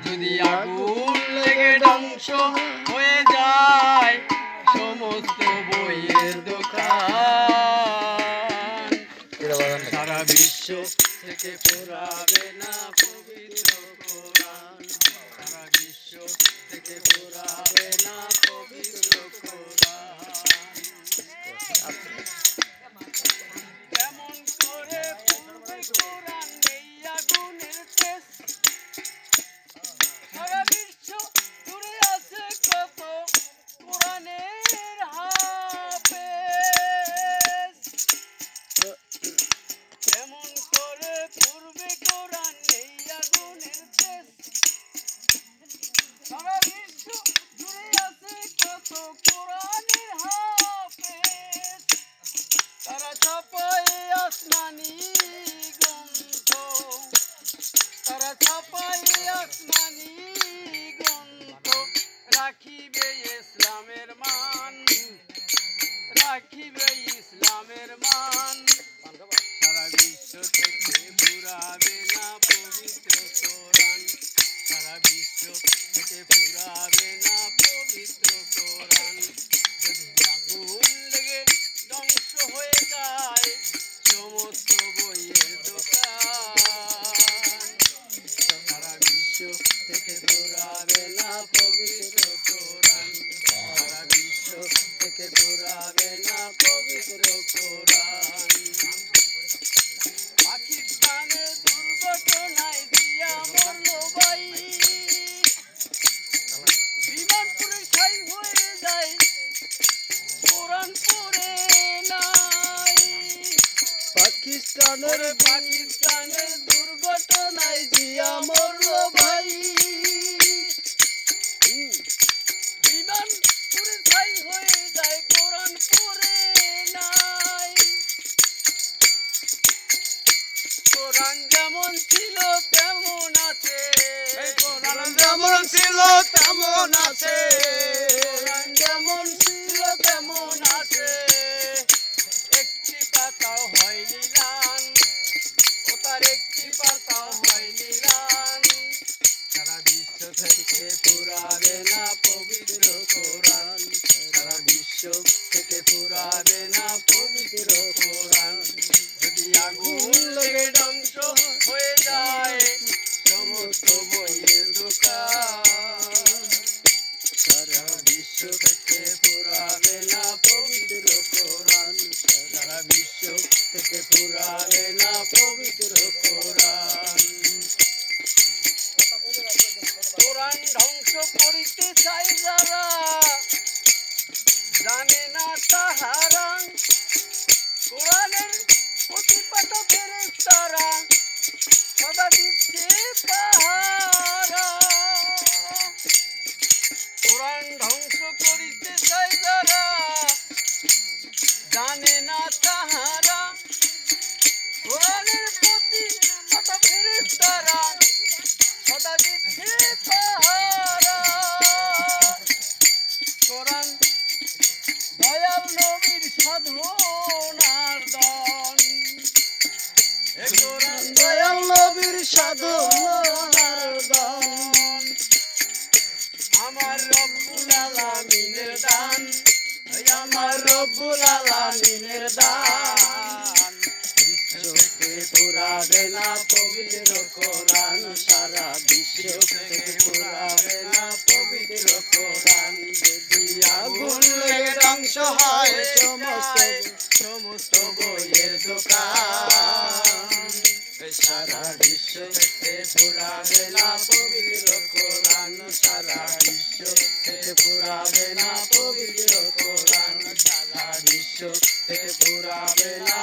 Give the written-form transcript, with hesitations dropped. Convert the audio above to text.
যদি আগুন লেগে ধ্বংস হয়ে যায় সমস্ত বইয়ের দোকান, সারা বিশ্ব থেকে ফুরাবে না পবিত্র কোরআন, সারা বিশ্ব থেকে ফুরাবে না পবিত্র কোরআন। কেমন করে পড়বে কোরআন এই আগুনের তেজ, সারা বিশ্ব জুড়ে আছে কত কোরআনের হাফেজ। কেমন করে পড়বে কোরআন এই আগুনের তেজ, সারা বিশ্ব জুড়ে আছে কত কোরআনের হাফেজ। তারা ছাপায় আসমানি গ্রন্থ, তারা ছাপায় আসমানি গ্রন্থ, রাখিবে ইসলামের মান, রাখিবে ইসলামের মান। সারা বিশ্ব থেকে ফুরাবে না পবিত্র কোরআন, সারা বিশ্ব থেকে ফুরাবে না পবিত্র কোরআন। যদি আগুন লেগে ধ্বংস হয়ে যায় সমস্ত বইয়ের দোকান, সারা বিশ্ব থেকে ফুরাবে না পবিত্র কোরআন, সারা বিশ্ব থেকে ফুরাবে না পবিত্র কোরআন। পাকিস্তানের দুর্ঘটনায় দিয়া মরলো ভাই, বিমানপুরে ছাই হয়ে যায় কোরআন পড়ে নাই। পাকিস্তানের দুর্ঘটনায় দিয়া মরলো ভাই, বিমানপুরে ছাই হয়ে যায় কোরআন পড়ে নাই। কোরআন যেমন ছিল তেমন আছে, কোরআন যেমন ছিল তেমন আছে, কোরআন যেমন ছিল তেমন আছে। একটি পাতাও হয়নি লান, ও তার একটি পাতাও হয়নি লান। সারা বিশ্ব থেকে ফুরাবে না পবিত্র কোরআন, সারা বিশ্ব থেকে ফুরাবে না পবিত্র কোরআন। যদি আগুন লেগে ধ্বংস হয়ে যায় সমস্ত বইয়ের দোকান, সারা বিশ্ব থেকে ফুরাবে না পবিত্র কোরআন, সারা বিশ্ব থেকে ফুরাবে না পবিত্র কোরআন। কোরআন ধ্বংস করিতে চাই যারা, জানে না তাহারা কোরআনের প্রতি পাতা ফেরেশতারা সদা দিচ্ছে পাহারা। কোরআন ধ্বংস করিতে চাই যারা, জানে না তাহারা কোরআনের প্রতি পাতা ফেরেশতারা সদা দিচ্ছে পাহারা। কোরআন দয়াল নবীর সাধনার দান, কোরআন দয়াল নবীর সাধনার দান। আমার রব্বুল আলামিনের দান, আমার রব্বুল আলামিনের দান। বিশ্ব থেকে ফুরাবে না পবিত্র কোরআন, সারা বিশ্ব থেকে ফুরাবে না পবিত্র কোরআন। যদি আগুন লেগে ধ্বংস হয় সমস্ত বইয়ের দোকান, সারা বিশ্ব থেকে ফুরাবে না পবিত্র কোরআন, সারা বিশ্ব থেকে ফুরাবে না পবিত্র কোরআন, সারা বিশ্ব থেকে ফুরাবে না।